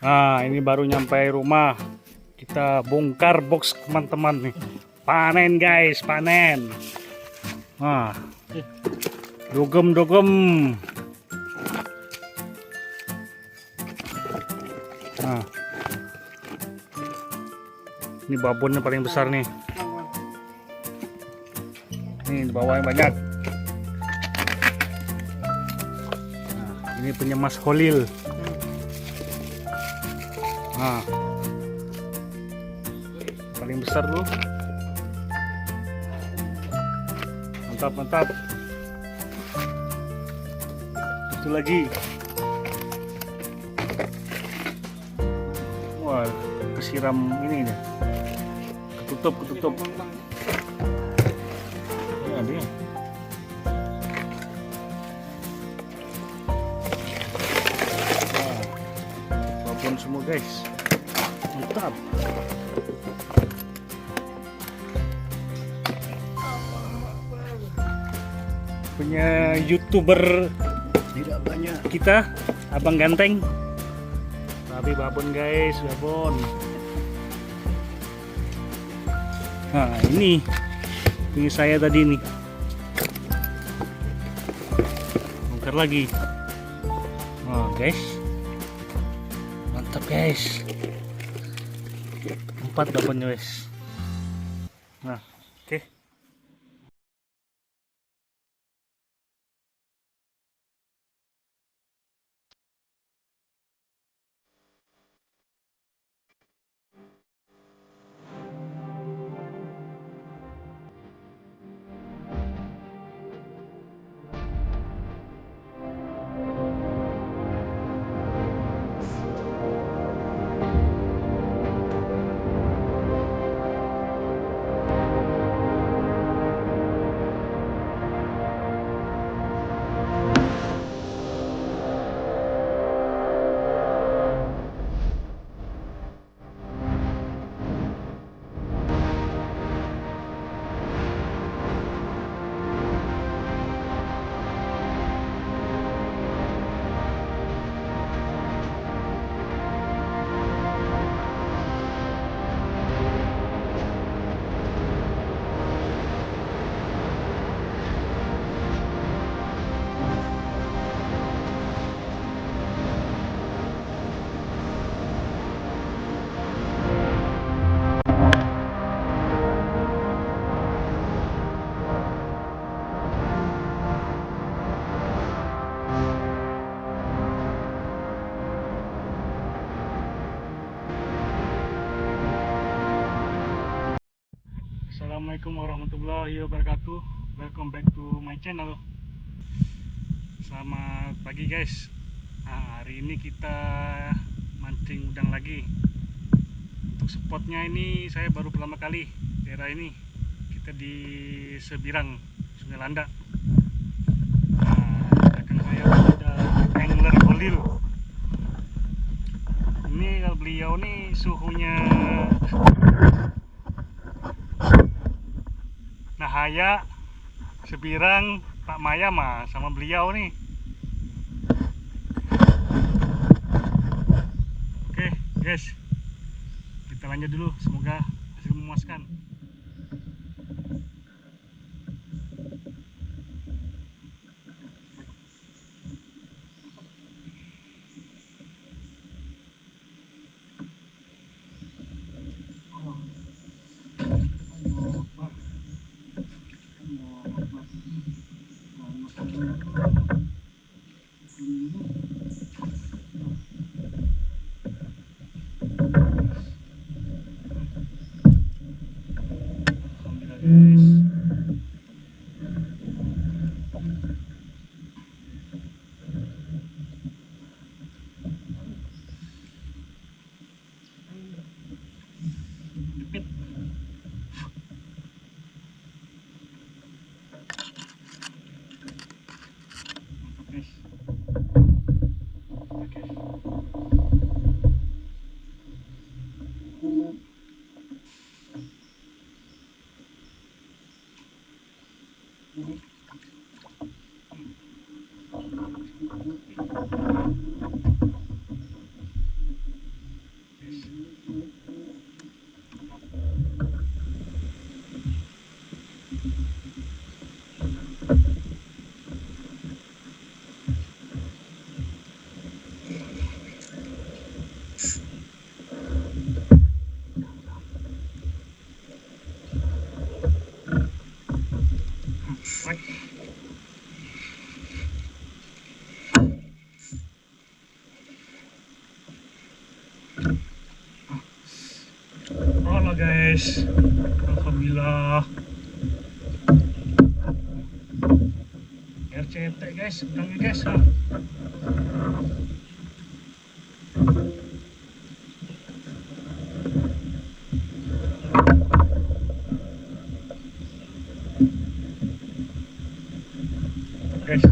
Nah, ini baru nyampe rumah. Kita bongkar box teman-teman nih. Panen guys, panen. Nah, dogem. Nah, ini babonnya paling besar nih. Nih di bawahnya banyak. Nah, ini punya Mas Holil. Nah, paling besar tuh. Mantap. Itu lagi. Wah, kesiram ini deh. Ketutup. Ini ada ya. Wah, babon semua guys. Mantap. Punya YouTuber Tidak banyak. kita, Abang Ganteng. Tapi babon guys, babon. Nah, ini saya tadi nih. Bongkar lagi. Oh, guys. Mantap guys. 4 babonnya guys. Nah, oke. Assalamualaikum warahmatullahi wabarakatuh. Welcome back to my channel. Selamat pagi guys. Nah, hari ini kita mancing udang lagi. Untuk spotnya ini saya baru pertama kali daerah ini. Kita di Sebirang, Sungai Landak. Nah, belakang saya ada angler Holil. Ini kalau beliau nih suhunya Nahaya, Sebirang, Pak Maya mah sama beliau nih. Oke guys, kita lanjut dulu, semoga hasil memuaskan. guys, alhamdulillah. RCT guys, udangnya guys. Guys,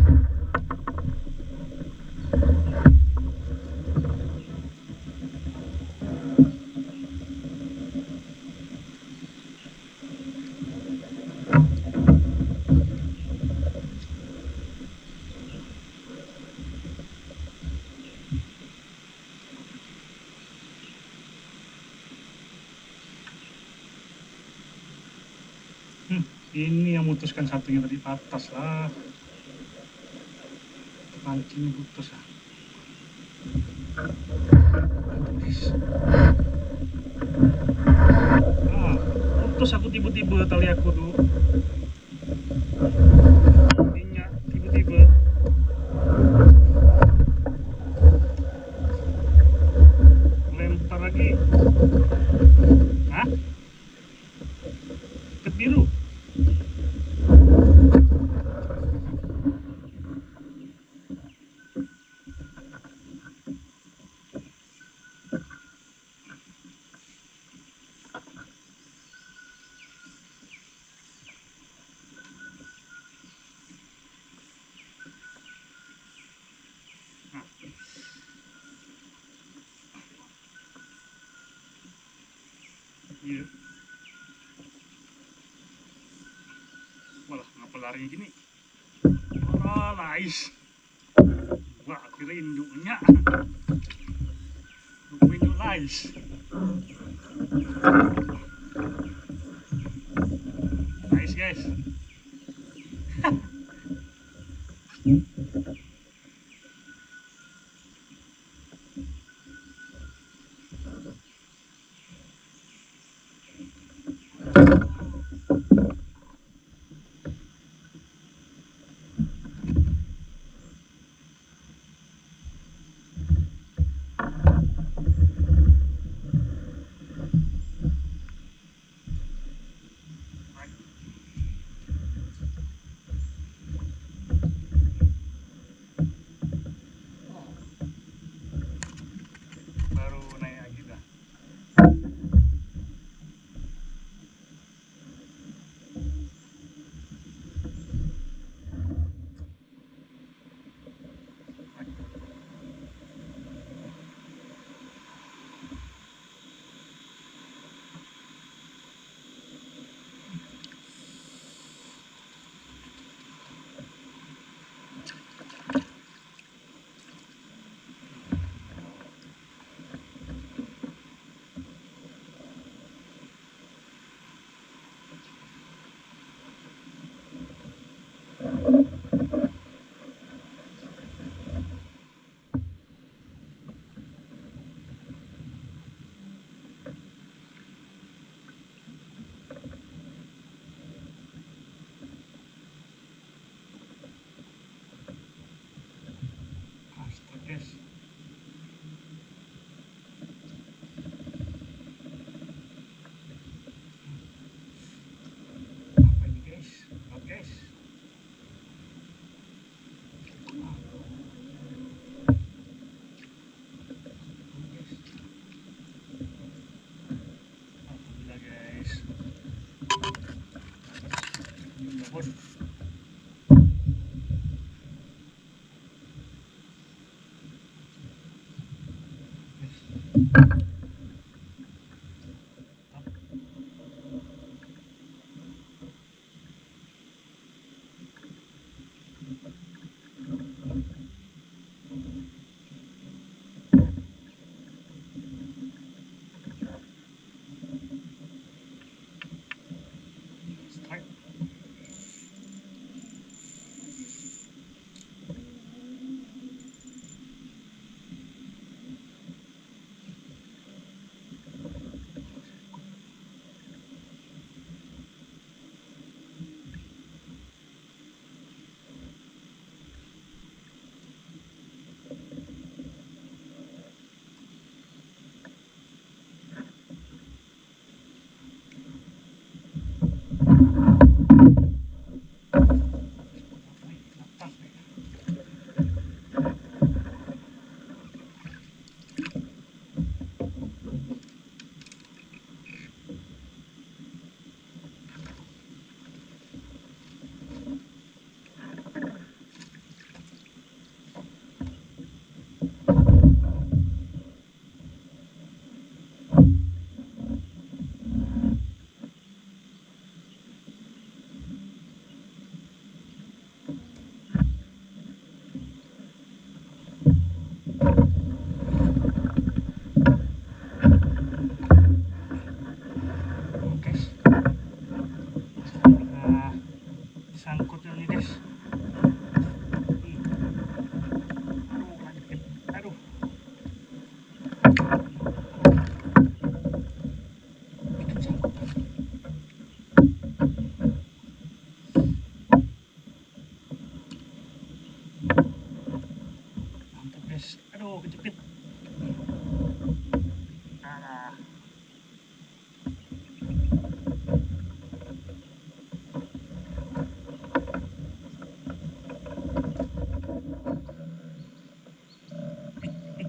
ini yang memutuskan satunya tadi atas lah, pancing putus ah. Putus aku tiba-tiba tali aku tuh, minyak tiba-tiba. Lempar lagi. Hah? Ikat biru. Iya. Walah, ngapa larinya gini? Oh, lais. Wah, kira induknya. Induk lais. Lais guys. Baru naik lagi dah. Astaga guys. Apa ini guys? Berat guys. Alhamdulillah guys. Mohon. Strike.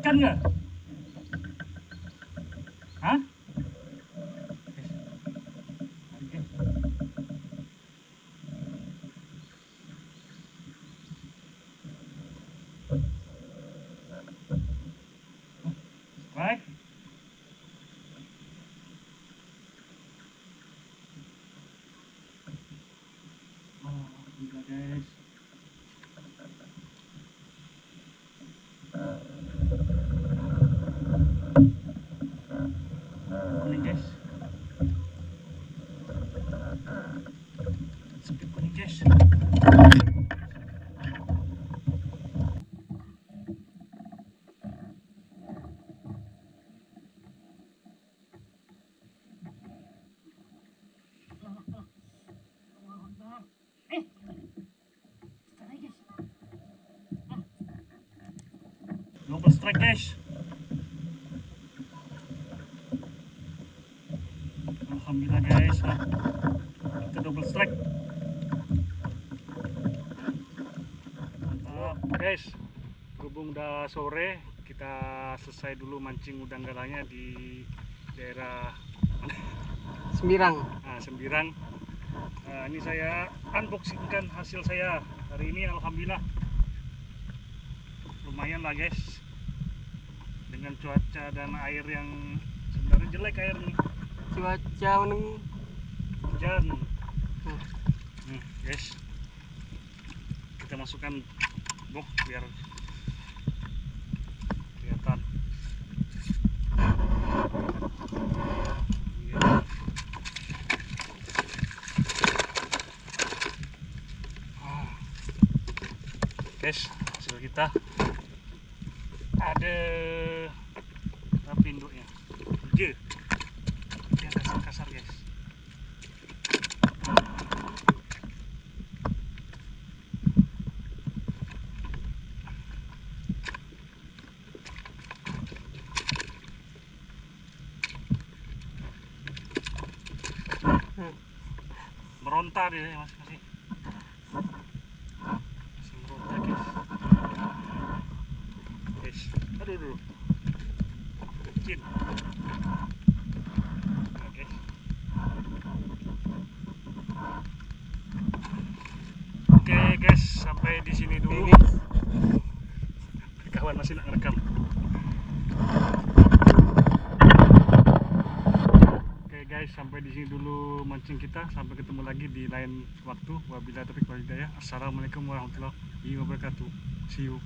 ikan nggak? Hah? Baik. Alhamdulillah guys. Kuning guys. Sepi kuning guys. Double strike guys. Alhamdulillah guys, kita double strike. Mantap guys. Berhubung udah sore, kita selesai dulu mancing udang galanya di daerah Sembiran. Sembiran. Ini saya unboxingkan hasil saya hari ini. Alhamdulillah lumayan lah guys, dengan cuaca dan air yang sebenarnya jelek air nih, Cuaca hujan. Nih guys, kita masukkan box biar kelihatan. Guys, hasil kita ada apa induknya? Yang kasar-kasar guys. Meronta dia masih meronta guys. Aduh kecil. Oke guys, sampai di sini dulu. Kawan masih nak rekam. Oke guys, sampai di sini dulu mancing kita. Sampai ketemu lagi di lain waktu. Wabillahi taufiq wal hidayah. Assalamualaikum warahmatullahi wabarakatuh. See you.